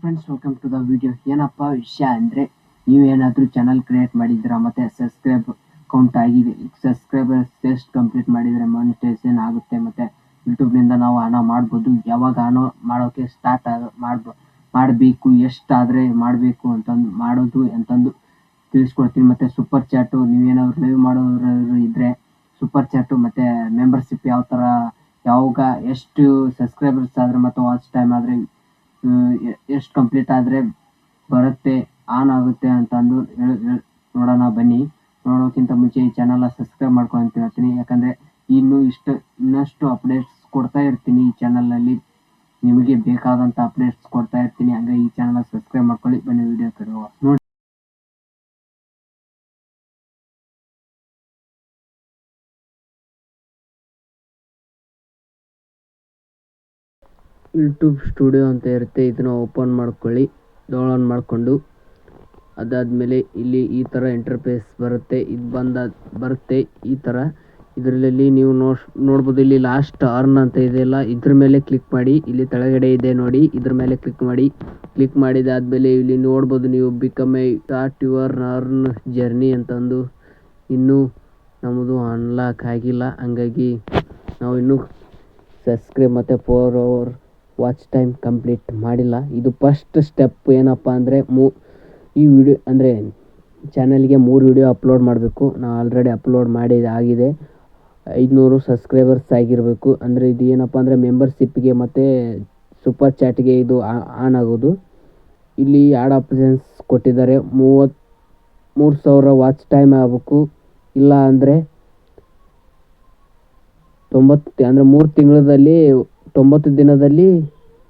Friends, welcome to the video. ಏನಪ್ಪ ವಿಷಯ ಅಂದರೆ, ನೀವೇನಾದರೂ ಚಾನಲ್ ಕ್ರಿಯೇಟ್ ಮಾಡಿದ್ದೀರಾ ಮತ್ತು ಸಬ್ಸ್ಕ್ರೈಬ್ ಕೌಂಟ್ ಆಗಿದೆ. ಸಬ್ಸ್ಕ್ರೈಬರ್ಸ್ ಎಷ್ಟು ಕಂಪ್ಲೀಟ್ ಮಾಡಿದರೆ ಮಾನಿಟೈಸೇಷನ್ ಆಗುತ್ತೆ ಮತ್ತು ಯೂಟ್ಯೂಬ್ನಿಂದ ನಾವು ಹಣ ಮಾಡ್ಬೋದು. ಯಾವಾಗ ಹಣ ಮಾಡೋಕ್ಕೆ ಸ್ಟಾರ್ಟ್ ಮಾಡಬೇಕು, ಎಷ್ಟಾದರೆ ಮಾಡಬೇಕು ಅಂತಂದು ಮಾಡೋದು ಅಂತಂದು ತಿಳಿಸ್ಕೊಡ್ತೀನಿ. ಮತ್ತು ಸೂಪರ್ ಚಾಟು, ನೀವೇನಾದರೂ ಲೈವ್ ಮಾಡೋರು ಇದ್ದರೆ ಸೂಪರ್ ಚಾಟು ಮತ್ತು ಮೆಂಬರ್ಶಿಪ್ ಯಾವ ಥರ, ಯಾವಾಗ ಎಷ್ಟು ಸಬ್ಸ್ಕ್ರೈಬರ್ಸ್ ಆದರೆ ಮತ್ತು ವಾಚ್ ಟೈಮ್ ಆದರೆ ಎಷ್ಟು ಕಂಪ್ಲೀಟ್ ಆದರೆ ಬರುತ್ತೆ, ಆನ್ ಆಗುತ್ತೆ ಅಂತಂದು ನೋಡೋಣ ಬನ್ನಿ. ನೋಡೋಕ್ಕಿಂತ ಮುಂಚೆ ಈ ಚಾನಲ್ನ ಸಬ್ಸ್ಕ್ರೈಬ್ ಮಾಡ್ಕೊಂಡು ಅಂತ ಹೇಳ್ತೀನಿ. ಯಾಕಂದರೆ ಇನ್ನಷ್ಟು ಅಪ್ಡೇಟ್ಸ್ ಕೊಡ್ತಾ ಇರ್ತೀನಿ ಈ ಚಾನಲ್ನಲ್ಲಿ. ನಿಮಗೆ ಬೇಕಾದಂಥ ಅಪ್ಡೇಟ್ಸ್ ಕೊಡ್ತಾ ಇರ್ತೀನಿ. ಅಂದರೆ ಈ ಚಾನಲ್ನ ಸಬ್ಸ್ಕ್ರೈಬ್ ಮಾಡ್ಕೊಳ್ಳಿ. ಬನ್ನಿ ವಿಡಿಯೋ ಕಡುವ ನೋಡಿ. ಯೂಟ್ಯೂಬ್ ಸ್ಟುಡಿಯೋ ಅಂತ ಇರುತ್ತೆ, ಇದನ್ನು ಓಪನ್ ಮಾಡ್ಕೊಳ್ಳಿ. ಡೌನ್ಲೋಡ್ ಮಾಡಿಕೊಂಡು ಅದಾದಮೇಲೆ ಇಲ್ಲಿ ಈ ಥರ ಇಂಟರ್ಫೇಸ್ ಬರುತ್ತೆ. ಇದು ಬರುತ್ತೆ ಈ ಥರ. ಇದರಲ್ಲಿ ನೀವು ನೋಡ್ಬೋದು, ಇಲ್ಲಿ ಲಾಸ್ಟ್ ಅರ್ನ್ ಅಂತ ಇದೆಯಲ್ಲ, ಇದ್ರ ಮೇಲೆ ಕ್ಲಿಕ್ ಮಾಡಿ. ಇಲ್ಲಿ ಕೆಳಗಡೆ ಇದೆ ನೋಡಿ, ಇದ್ರ ಮೇಲೆ ಕ್ಲಿಕ್ ಮಾಡಿ. ಕ್ಲಿಕ್ ಮಾಡಿದಾದ್ಮೇಲೆ ಇಲ್ಲಿ ನೋಡ್ಬೋದು ನೀವು become A start your earn journey ಅಂತಂದು. ಇನ್ನೂ ನಮ್ಮದು ಅನ್ಲಾಕ್ ಆಗಿಲ್ಲ, ಹಂಗಾಗಿ ನಾವು ಇನ್ನೂ ಸಬ್ಸ್ಕ್ರೈಬ್ ಮತ್ತು 4 hour ವಾಚ್ ಟೈಮ್ ಕಂಪ್ಲೀಟ್ ಮಾಡಿಲ್ಲ. ಇದು ಫಸ್ಟ್ ಸ್ಟೆಪ್. ಏನಪ್ಪ ಅಂದರೆ ಈ ವಿಡಿಯೋ ಅಂದರೆ ಚಾನಲ್ಗೆ 3 ವಿಡಿಯೋ ಅಪ್ಲೋಡ್ ಮಾಡಬೇಕು. ನಾವು ಆಲ್ರೆಡಿ ಅಪ್ಲೋಡ್ ಆಗಿದೆ. 500 ಸಬ್ಸ್ಕ್ರೈಬರ್ಸ್ ಆಗಿರಬೇಕು. ಅಂದರೆ ಇದು ಏನಪ್ಪ ಅಂದರೆ ಮೆಂಬರ್ಶಿಪ್ಗೆ ಮತ್ತು ಸೂಪರ್ ಚಾಟ್ಗೆ ಇದು ಆನ್ ಆಗೋದು. ಇಲ್ಲಿ ಆ್ಯಡ್ ಆಪ್ಷನ್ಸ್ ಕೊಟ್ಟಿದ್ದಾರೆ. 33,000 ವಾಚ್ ಟೈಮ್ ಆಗಬೇಕು. ಇಲ್ಲ ಅಂದರೆ 3 ತಿಂಗಳಲ್ಲಿ 90 ದಿನದಲ್ಲಿ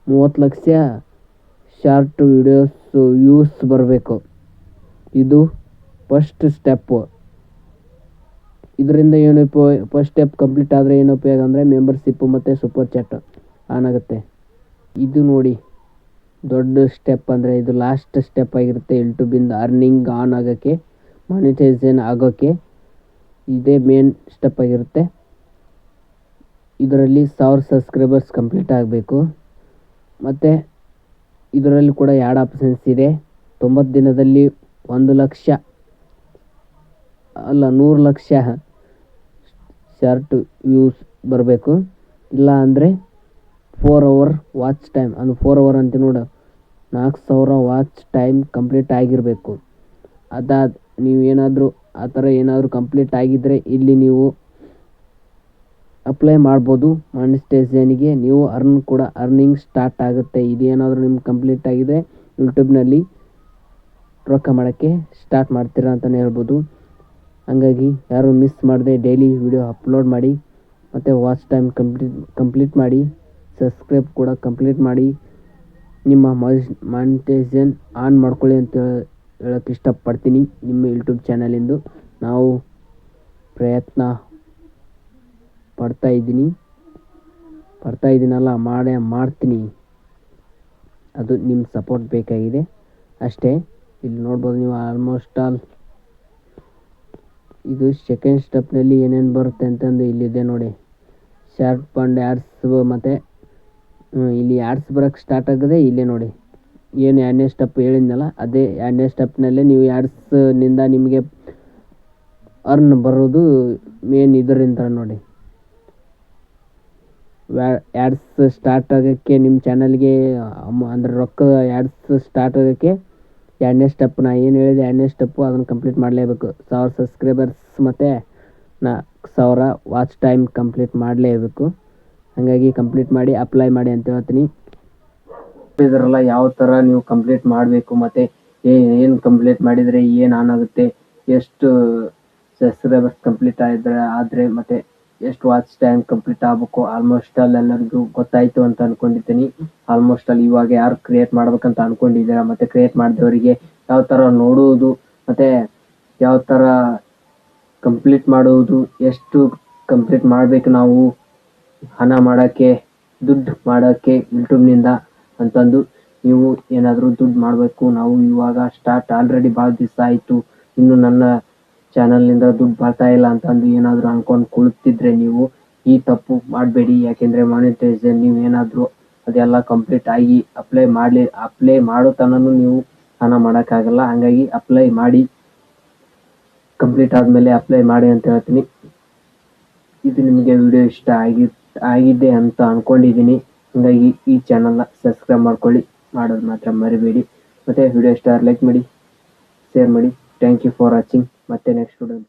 30 ಲಕ್ಷ ಶಾರ್ಟ್ ವಿಡಿಯೋಸ್ ವ್ಯೂಸ್ ಬರಬೇಕು. ಇದು ಫಸ್ಟ್ ಸ್ಟೆಪ್ಪು. ಇದರಿಂದ ಏನು ಫಸ್ಟ್ ಸ್ಟೆಪ್ ಕಂಪ್ಲೀಟ್ ಆದರೆ ಏನು ಉಪಯೋಗ ಅಂದರೆ ಮೆಂಬರ್ಶಿಪ್ಪು ಮತ್ತು ಸೂಪರ್ ಚಾಟ್ ಆನ್ ಆಗುತ್ತೆ. ಇದು ನೋಡಿ ದೊಡ್ಡ ಸ್ಟೆಪ್, ಅಂದರೆ ಇದು ಲಾಸ್ಟ್ ಸ್ಟೆಪ್ ಆಗಿರುತ್ತೆ. ಯೂಟ್ಯೂಬಿಂದ ಅರ್ನಿಂಗ್ ಆನ್ ಆಗೋಕ್ಕೆ, ಮಾನಿಟೈಸೇಷನ್ ಆಗೋಕ್ಕೆ ಇದೇ ಮೇನ್ ಸ್ಟೆಪ್ ಆಗಿರುತ್ತೆ. ಇದರಲ್ಲಿ 1000 ಸಬ್ಸ್ಕ್ರೈಬರ್ಸ್ ಕಂಪ್ಲೀಟ್ ಆಗಬೇಕು. ಮತ್ತು ಇದರಲ್ಲಿ ಕೂಡ 2 ಆಪ್ಷನ್ಸ್ ಇದೆ. 90 ದಿನದಲ್ಲಿ 1 ಲಕ್ಷ ಶಾರ್ಟ್ ವ್ಯೂಸ್ ಬರಬೇಕು. ಇಲ್ಲ ಅಂದರೆ 4 hour ವಾಚ್ ಟೈಮ್, ಅದು 4 hour ಅಂತ ನೋಡು, 4000 ವಾಚ್ ಟೈಮ್ ಕಂಪ್ಲೀಟ್ ಆಗಿರಬೇಕು. ನೀವು ಏನಾದರೂ ಆ ಥರ ಏನಾದರೂ ಕಂಪ್ಲೀಟ್ ಆಗಿದ್ದರೆ ಇಲ್ಲಿ ನೀವು ಅಪ್ಲೈ ಮಾಡ್ಬೋದು ಮಾನಿಟೈಸೇಷನ್ಗೆ. ನೀವು ಅರ್ನಿಂಗ್ ಸ್ಟಾರ್ಟ್ ಆಗುತ್ತೆ. ಇದೇನಾದರೂ ನಿಮ್ಗೆ ಕಂಪ್ಲೀಟ್ ಆಗಿದೆ, ಯೂಟ್ಯೂಬ್ನಲ್ಲಿ ರೊಕ್ಕ ಮಾಡೋಕ್ಕೆ ಸ್ಟಾರ್ಟ್ ಮಾಡ್ತೀರಾ ಅಂತಲೇ ಹೇಳ್ಬೋದು. ಹಾಗಾಗಿ ಯಾರು ಮಿಸ್ ಮಾಡದೆ ಡೈಲಿ ವಿಡಿಯೋ ಅಪ್ಲೋಡ್ ಮಾಡಿ ಮತ್ತು ವಾಚ್ ಟೈಮ್ ಕಂಪ್ಲೀಟ್ ಮಾಡಿ, ಸಬ್ಸ್ಕ್ರೈಬ್ ಕೂಡ ಕಂಪ್ಲೀಟ್ ಮಾಡಿ, ನಿಮ್ಮ ಮಾನಿಟೈಸೇಷನ್ ಆನ್ ಮಾಡ್ಕೊಳ್ಳಿ ಅಂತ ಹೇಳೋಕ್ಕೆ ಇಷ್ಟಪಡ್ತೀನಿ. ನಿಮ್ಮ ಯೂಟ್ಯೂಬ್ ಚಾನಲಿಂದು ನಾವು ಪ್ರಯತ್ನ ಪಡ್ತಾ ಇದ್ದೀನಲ್ಲ, ಮಾಡ್ತೀನಿ. ಅದು ನಿಮ್ಮ ಸಪೋರ್ಟ್ ಬೇಕಾಗಿದೆ ಅಷ್ಟೇ. ಇಲ್ಲಿ ನೋಡ್ಬೋದು ನೀವು ಆಲ್ಮೋಸ್ಟ್ ಆಲ್. ಇದು ಸೆಕೆಂಡ್ ಸ್ಟೆಪ್ನಲ್ಲಿ ಏನೇನು ಬರುತ್ತೆ ಅಂತಂದು ಇಲ್ಲಿದೆ ನೋಡಿ. ಶಾರ್ಟ್ ಫಂಡ್ ಆ್ಯಡ್ಸ್ ಮತ್ತು ಇಲ್ಲಿ ಆ್ಯಡ್ಸ್ ಬರೋಕ್ಕೆ ಸ್ಟಾರ್ಟ್ ಆಗಿದೆ. ಇಲ್ಲೇ ನೋಡಿ, ಏನು 2ನೇ ಸ್ಟೆಪ್ ಹೇಳಿದ್ನಲ್ಲ, ಅದೇ 2ನೇ ಸ್ಟೆಪ್ನಲ್ಲೇ ನೀವು ಆ್ಯಡ್ಸ್ನಿಂದ ನಿಮಗೆ ಅರ್ನ್ ಬರೋದು ಮೇನ್ ಇದರಿಂದ ನೋಡಿ. ಆ್ಯಡ್ಸ್ ಸ್ಟಾರ್ಟ್ ಆಗೋಕ್ಕೆ ನಿಮ್ಮ ಚಾನಲ್ಗೆ ಅಂದರೆ ರೊಕ್ಕ ಆ್ಯಡ್ಸ್ ಸ್ಟಾರ್ಟ್ ಆಗೋಕ್ಕೆ 2ನೇ ಸ್ಟೆಪ್, ನಾ ಏನು ಹೇಳಿದೆ 2ನೇ ಸ್ಟೆಪ್ಪು, ಅದನ್ನು ಕಂಪ್ಲೀಟ್ ಮಾಡಲೇಬೇಕು. 1000 ಸಬ್ಸ್ಕ್ರೈಬರ್ಸ್ ಮತ್ತು 4000 ವಾಚ್ ಟೈಮ್ ಕಂಪ್ಲೀಟ್ ಮಾಡಲೇಬೇಕು. ಹಾಗಾಗಿ ಕಂಪ್ಲೀಟ್ ಮಾಡಿ ಅಪ್ಲೈ ಮಾಡಿ ಅಂತ ಹೇಳ್ತೀನಿ. ಇದರಲ್ಲ ಯಾವ ಥರ ನೀವು ಕಂಪ್ಲೀಟ್ ಮಾಡಬೇಕು ಮತ್ತು ಏನು ಕಂಪ್ಲೀಟ್ ಮಾಡಿದರೆ ಏನು ಆನ್ ಆಗುತ್ತೆ, ಎಷ್ಟು ಸಬ್ಸ್ಕ್ರೈಬರ್ಸ್ ಕಂಪ್ಲೀಟ್ ಆದರೆ ಮತ್ತು ಎಷ್ಟು ವಾಚ್ ಟೈಮ್ ಕಂಪ್ಲೀಟ್ ಆಗಬೇಕು, ಆಲ್ಮೋಸ್ಟ್ ಆಲ್ ಎಲ್ಲರಿಗೂ ಗೊತ್ತಾಯಿತು ಅಂತ ಅಂದ್ಕೊಂಡಿದ್ದೀನಿ. ಆಲ್ಮೋಸ್ಟ್ ಆಲ್ ಇವಾಗ ಯಾರು ಕ್ರಿಯೇಟ್ ಮಾಡ್ಬೇಕಂತ ಅಂದ್ಕೊಂಡಿದ್ದೀರಾ ಮತ್ತು ಕ್ರಿಯೇಟ್ ಮಾಡಿದವರಿಗೆ ಯಾವ ಥರ ನೋಡುವುದು ಮತ್ತು ಯಾವ ಥರ ಕಂಪ್ಲೀಟ್ ಮಾಡುವುದು, ಎಷ್ಟು ಕಂಪ್ಲೀಟ್ ಮಾಡಬೇಕು ನಾವು ಹಣ ಮಾಡೋಕ್ಕೆ, ದುಡ್ಡು ಮಾಡೋಕ್ಕೆ ಯೂಟ್ಯೂಬ್ನಿಂದ ಅಂತಂದು. ನೀವು ಏನಾದರೂ ದುಡ್ಡು ಮಾಡಬೇಕು, ನಾವು ಇವಾಗ ಸ್ಟಾರ್ಟ್ ಆಲ್ರೆಡಿ ಭಾಳ ದಿವಸ ಆಯಿತು, ಇನ್ನು ನನ್ನ ಚಾನಲ್ನಿಂದ ದುಡ್ಡು ಬರ್ತಾ ಇಲ್ಲ ಅಂತಂದು ಏನಾದರೂ ಅಂದ್ಕೊಂಡು ಕುಳಿತಿದ್ರೆ ನೀವು ಈ ತಪ್ಪು ಮಾಡಬೇಡಿ. ಯಾಕೆಂದರೆ ಮಾನಿಟೈಸೇಷನ್ ನೀವು ಏನಾದರೂ ಅದೆಲ್ಲ ಕಂಪ್ಲೀಟ್ ಆಗಿ ಅಪ್ಲೈ ಮಾಡೋ ತನಕ ನೀವು ಹಣ ಮಾಡೋಕ್ಕಾಗಲ್ಲ. ಹಾಗಾಗಿ ಅಪ್ಲೈ ಮಾಡಿ, ಕಂಪ್ಲೀಟ್ ಆದಮೇಲೆ ಅಪ್ಲೈ ಮಾಡಿ ಅಂತ ಹೇಳ್ತೀನಿ. ಇದು ನಿಮಗೆ ವಿಡಿಯೋ ಇಷ್ಟ ಆಗಿದೆ ಅಂತ ಅಂದ್ಕೊಂಡಿದ್ದೀನಿ. ಹಾಗಾಗಿ ಈ ಚಾನಲ್ನ ಸಬ್ಸ್ಕ್ರೈಬ್ ಮಾಡ್ಕೊಳ್ಳಿ, ಮಾಡೋದು ಮಾತ್ರ ಮರಿಬೇಡಿ. ಮತ್ತು ವಿಡಿಯೋ ಇಷ್ಟ ಲೈಕ್ ಮಾಡಿ, ಶೇರ್ ಮಾಡಿ. Thank you for watching. ಮತ್ತೆ ನೆಕ್ಸ್ಟ್ ವಿಡಿಯೋ